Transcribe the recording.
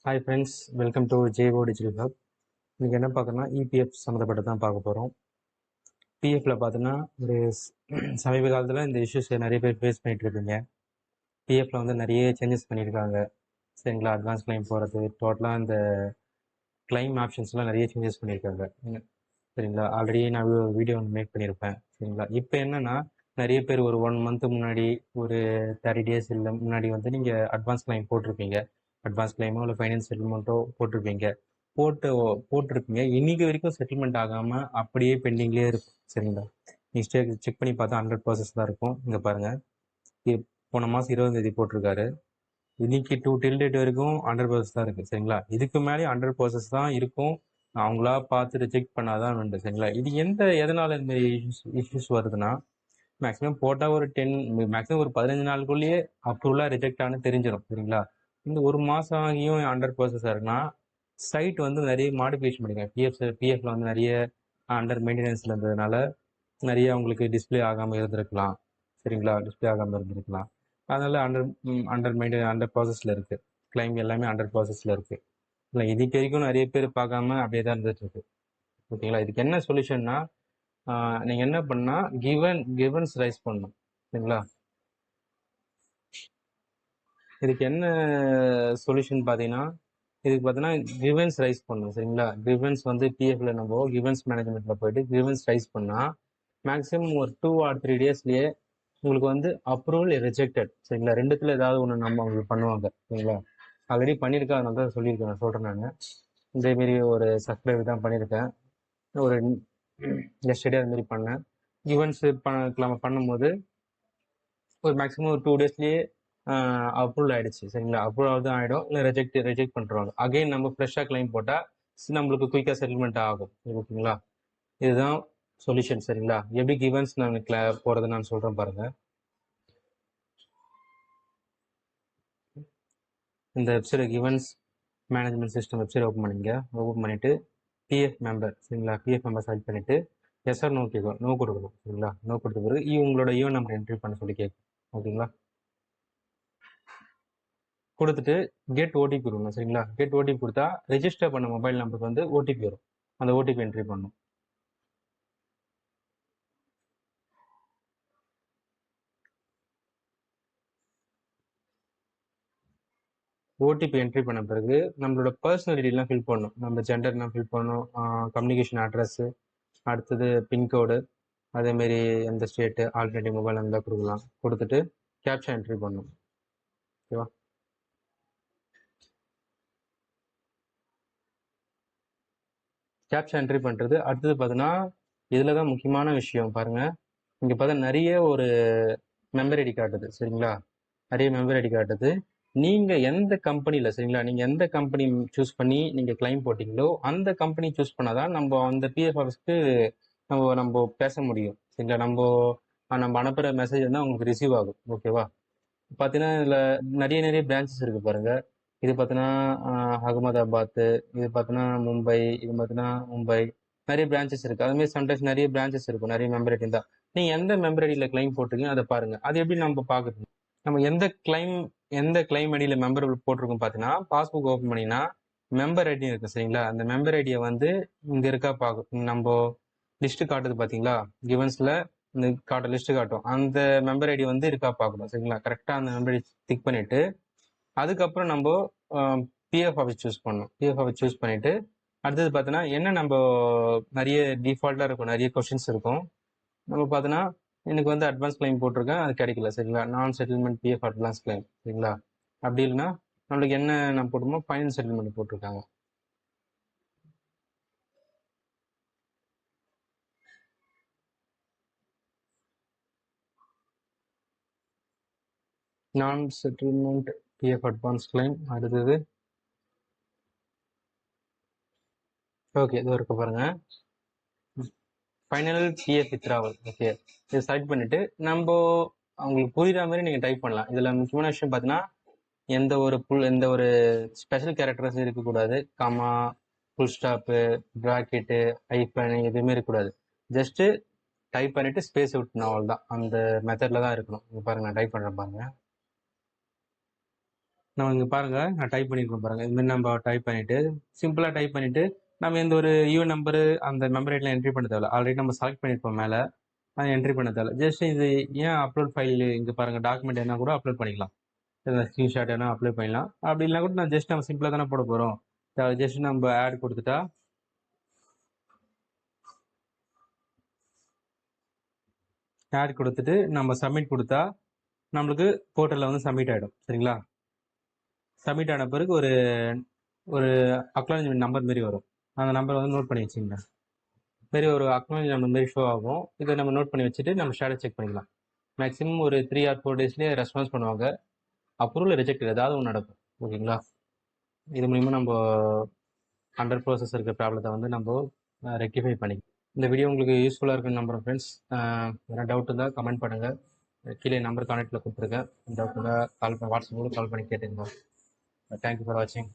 Hi friends, welcome to JO digital hub. இன்றைக்கி என்ன பார்க்கணும்னா இபிஎஃப் சம்மந்தப்பட்டு தான் பார்க்க போகிறோம். பிஎஃப்ல பார்த்தீங்கன்னா ஒரு சமீப காலத்தில் இந்த இஷ்யூஸ் நிறைய பேர் ஃபேஸ் பண்ணிட்டு இருப்பீங்க. பிஎஃப்ல வந்து நிறைய சேஞ்சஸ் பண்ணியிருக்காங்க. சரிங்களா, அட்வான்ஸ் கிளைம் போகிறது, டோட்டலாக இந்த கிளைம் ஆப்ஷன்ஸ்லாம் நிறைய சேஞ்சஸ் பண்ணியிருக்காங்க. சரிங்களா, ஆல்ரெடி நான் வீடியோ ஒன்று மேக் பண்ணியிருப்பேன். சரிங்களா, இப்போ என்னென்னா நிறைய பேர் ஒரு 1 மந்த் முன்னாடி, ஒரு 30 டேஸ் இல்லை முன்னாடி வந்து நீங்கள் அட்வான்ஸ் கிளைம் போட்டிருப்பீங்க. அட்வான்ஸ் கிளைமோ இல்லை ஃபைனான்ஸ் செட்டில்மெண்ட்டோ போட்டிருப்பீங்க. இன்னைக்கு வரைக்கும் செட்டில்மெண்ட் ஆகாமல் அப்படியே பெண்டிங்லேயே இருக்கும். சரிங்களா, நீங்கள் செக் பண்ணி பார்த்தா 100% தான் இருக்கும். இங்கே பாருங்கள், போன மாதம் 20ஆம் தேதி போட்டிருக்காரு. இன்னைக்கு டில் டேட் வரைக்கும் 100% தான் இருக்குது. சரிங்களா, இதுக்கு மேலே 100% தான் இருக்கும். அவங்களா பார்த்து ரிஜெக்ட் பண்ணாதான் உண்டு. சரிங்களா, இது எதனால இந்த இஷ்யூஸ் வருதுன்னா, மேக்ஸிமம் போட்டால் ஒரு 15 நாளுக்குள்ளேயே அப்ரூவலாக ரிஜெக்ட் ஆனு தெரிஞ்சிடும். சரிங்களா, இந்த ஒரு மாதம் ஆகியும் 100% இருக்குன்னா சைட் வந்து நிறைய மாடிஃபிகேஷன் பண்ணிருக்காங்க. பிஎஃப்ல வந்து நிறைய அண்டர் மெயின்டெனன்ஸ்ல இருந்ததுனால நிறைய அவங்களுக்கு டிஸ்பிளே ஆகாமல் இருந்திருக்கலாம். சரிங்களா, டிஸ்பிளே ஆகாமல் இருந்திருக்கலாம். அதனால அண்டர் ப்ராசஸில் இருக்குது. கிளைம் எல்லாமே அண்டர் ப்ராசஸில் இருக்குது. இல்லை, இதுக்கு வரைக்கும் நிறைய பேர் பார்க்காம அப்படியே தான் இருந்துட்டு இருக்கு. ஓகேங்களா, இதுக்கு என்ன சொல்யூஷன்னா, நீங்கள் என்ன பண்ணால் கிவன்ஸ் ரைஸ் பண்ணணும். சரிங்களா, இதுக்கு என்ன சொல்யூஷன் பார்த்தீங்கன்னா, இதுக்கு பார்த்தீங்கன்னா கிவன்ஸ் ரைஸ் பண்ணணும். சரிங்களா, கிவன்ஸ் வந்து பிஎஃப்ல நம்ம கிவன்ஸ் மேனேஜ்மெண்ட்ல போயிட்டு கிவன்ஸ் ரைஸ் பண்ணால் மேக்ஸிமம் ஒரு 2 or 3 டேஸ்லேயே உங்களுக்கு வந்து அப்ரூவல் ரிஜெக்டட். சரிங்களா, ரெண்டுத்துல ஏதாவது ஒன்று நம்ம அவங்களுக்கு பண்ணுவாங்க. சரிங்களா, ஆல்ரெடி பண்ணியிருக்கேன், அதனால தான் சொல்லியிருக்கேன், நான் சொல்கிறேன். நான் இதேமாரி ஒரு சப்ஸ்கிரைப் தான் பண்ணியிருக்கேன். ஒரு எஸ்டர்டே அதுமாரி பண்ணேன். கிவன்ஸ் பண்ணும்போது ஒரு மேக்ஸிமம் ஒரு 2 டேஸ்லேயே அப்ரூவல் ஆகிடுச்சு. சரிங்களா, அப்ரூவல் தான் ஆகிடும், இல்லை ரிஜெக்ட் பண்ணுறாங்க. அகைன் நம்ம ஃப்ரெஷ்ஷாக கிளைம் போட்டால் நம்மளுக்கு குயிக்காக செட்டில்மெண்ட் ஆகும். ஓகேங்களா, இதுதான் சொல்யூஷன். சரிங்களா, எப்படி கிவன்ஸ் நான் போகிறது நான் சொல்கிறேன் பாருங்கள். இந்த website givens management system website open பண்ணிவிட்டு பிஎஃப் மெம்பர். சரிங்களா, பிஎஃப் மெம்பர் செலக்ட் பண்ணிவிட்டு எஸ்ஆர் நோ கேட்கும், நோ கொடுக்கணும். சரிங்களா, நோ கொடுத்த பிறகு உங்களோட ஈவன் நம்பர் என்ட்ரி பண்ண சொல்லி கேட்கும். ஓகேங்களா, கொடுத்துட்டு கெட் ஓடிபி கொடுக்கணும். சரிங்களா, கெட் ஓடிபி கொடுத்தா ரெஜிஸ்டர் பண்ண மொபைல் நம்பருக்கு வந்து ஓடிபி வரும். அந்த ஓடிபி என்ட்ரி பண்ணணும். ஓடிபி என்ட்ரி பண்ண பிறகு நம்மளோட பர்சனல் டீட்டெயிலாம் ஃபில் பண்ணணும். நம்ம ஜெண்டர்லாம் ஃபில் பண்ணணும், கம்யூனிகேஷன் அட்ரஸ், அடுத்தது பின்கோடு, அதேமாரி எந்த ஸ்டேட்டு, ஆல்டர்னேட்டிவ் மொபைல் நம்பர் கொடுக்கலாம். கொடுத்துட்டு கேப்ஷா என்ட்ரி பண்ணணும். ஓகேவா, கேப்ஷா என்ட்ரி பண்ணுறது. அடுத்தது பார்த்தீங்கன்னா இதில் தான் முக்கியமான விஷயம் பாருங்கள். இங்கே பார்த்தா நிறைய ஒரு மெம்பர் ஐடி காட்டுது. சரிங்களா, நிறைய மெம்பர் ஐடி காட்டுது. நீங்கள் எந்த கம்பெனியில், சரிங்களா, நீங்கள் எந்த கம்பெனி சூஸ் பண்ணி நீங்கள் கிளைம் போட்டிங்களோ அந்த கம்பெனி சூஸ் பண்ணாதான் நம்ம அந்த பிஎஃப் ஆஃபீஸ்க்கு நம்ம பேச முடியும். சரிங்களா, நம்ம அனுப்புகிற மெசேஜ் வந்து அவங்களுக்கு ரிசீவ் ஆகும். ஓகேவா, பார்த்தீங்கன்னா இதில் நிறைய பிரான்ச்சஸ் இருக்குது பாருங்கள். இது பார்த்தீங்கன்னா அகமதாபாத், இது பார்த்தீங்கன்னா மும்பை, இது பார்த்தீங்கன்னா மும்பை, நிறைய பிரான்ச்சஸ் இருக்குது. அதுமாதிரி சம்டைம்ஸ் நிறைய பிரான்ச்சஸ் இருக்கும், நிறைய மெம்பர் ஐடி தான். நீங்கள் எந்த மெம்பர் ஐடியில் கிளைம் போட்டிருக்கீங்க அதை பாருங்கள். அது எப்படி நம்ம பார்க்குறது, நம்ம எந்த கிளைம் ஐடியில் மெம்பர் போட்டிருக்கோம் பார்த்தீங்கன்னா, பாஸ்புக் ஓப்பன் பண்ணினா மெம்பர் ஐடி இருக்குது. சரிங்களா, அந்த மெம்பர் ஐடியை வந்து இங்கே இருக்கா பார்க்கும். நம்ம லிஸ்ட்டு காட்டுது பார்த்தீங்களா, கிவன்ஸில் இந்த லிஸ்ட்டு காட்டும். அந்த மெம்பர் ஐடி வந்து இருக்கா பார்க்கணும். சரிங்களா, கரெக்டாக அந்த மெம்பர் ஐடி டிக் பண்ணிவிட்டு அதுக்கப்புறம் நம்ம பிஎஃப் ஆஃபீஸ் சூஸ் பண்ணணும். பிஎஃப் ஆஃபீஸ் சூஸ் பண்ணிவிட்டு அடுத்தது பார்த்தீங்கன்னா என்ன நம்ம நிறைய டிஃபால்ட்டாக இருக்கும், நிறைய கொஷின்ஸ் இருக்கும். நம்ம பார்த்தோன்னா எனக்கு வந்து அட்வான்ஸ் கிளைம் போட்டிருக்கேன், அது கிடைக்கல. சரிங்களா, நான் செட்டில்மெண்ட் பிஎஃப் அட்வான்ஸ் கிளைம். சரிங்களா, அப்படி இல்லைன்னா நம்மளுக்கு என்ன நம்ம போட்டோமோ ஃபைனல் செட்டில்மெண்ட் போட்டிருக்காங்க. நான் செட்டில்மெண்ட் பிஎஃப் அட்வான்ஸ் கிளைம். அடுத்தது ஓகே, இது இருக்க பாருங்க, ஃபைனல் பிஎஃப் வித்ராவல். ஓகே, இதை செலக்ட் பண்ணிட்டு நம்ம அவங்களுக்கு புரியுற மாதிரி நீங்கள் டைப் பண்ணலாம். இதில் முக்கியமான விஷயம் பார்த்தீங்கன்னா எந்த ஒரு ஸ்பெஷல் கேரக்டர்ஸ் இருக்கக்கூடாது. Comma, full stop, bracket, hyphen எதுவுமே இருக்கக்கூடாது. ஜஸ்ட்டு டைப் பண்ணிவிட்டு ஸ்பேஸ் விட்டணும், அவ்வளோதான். அந்த மெத்தடில் தான் இருக்கணும். இங்கே பாருங்கள், நான் டைப் பண்ணுறேன் பாருங்கள். நம்ம இங்கே பாருங்கள், நான் டைப் பண்ணியிருக்கோம் பாருங்கள். இதுமாரி நம்ம டைப் பண்ணிவிட்டு சிம்பிளாக டைப் பண்ணிவிட்டு நம்ம எந்த ஒரு ஈவன் நம்பரு அந்த மெம்பர் ஐடியில் என்ட்ரி பண்ண தேவையில்ல. ஆல்ரெடி நம்ம செலக்ட் பண்ணியிருப்போம் மேலே, அது என்ட்ரி பண்ண தேவையில்ல. ஜஸ்ட் இது ஏன் அப்லோட் ஃபைல் இங்கே பாருங்கள், டாக்குமெண்ட் என்ன கூட அப்லோட் பண்ணிக்கலாம். ஸ்க்ரீன்ஷாட் என்ன அப்லோட் பண்ணிக்கலாம். அப்படி இல்லைனா கூட நான் ஜஸ்ட் நம்ம சிம்பிளாக தானே போட போகிறோம். ஜஸ்ட் நம்ம ஆட் கொடுத்துட்டா ஆட் கொடுத்துட்டு நம்ம சப்மிட் கொடுத்தா நம்மளுக்கு போர்ட்டலில் வந்து சப்மிட் ஆகிடும். சரிங்களா? சப்மிட் ஆன பிறகு ஒரு ஒரு அக்னாலஜ்மெண்ட் நம்பர் மாரி வரும். அந்த நம்பரை வந்து நோட் பண்ணி வச்சுங்க. மாரி ஒரு அக்னாலஜ் நம்பர் மாரி ஷோ ஆகும். இதை நம்ம நோட் பண்ணி வச்சுட்டு நம்ம ஸ்டேட்டஸ் செக் பண்ணிக்கலாம். மேக்ஸிமம் ஒரு 3 or 4 டேஸ்லேயே ரெஸ்பான்ஸ் பண்ணுவாங்க. அப்ரூவல் ரிஜெக்ட் ஏதாவது ஒன்று நடக்கும். ஓகேங்களா? இது மூலிமா நம்ம அண்டர் ப்ராசஸ் இருக்க ப்ராப்ளத்தை வந்து நம்ம ரெக்டிஃபை பண்ணிக்கலாம். இந்த வீடியோ உங்களுக்கு யூஸ்ஃபுல்லாக இருக்குன்னு நம்புகிறேன் ஃப்ரெண்ட்ஸ். எதனா டவுட் இருந்தால் கமெண்ட் பண்ணுங்கள். கீழே நம்பர் கான்டெக்ட்டில் கொடுத்துருக்கேன். டவுட் இருந்தால் வாட்ஸ்அப்பில் கால் பண்ணி கேட்டுங்க. தேங்க்யூ ஃபார் வாட்சிங்.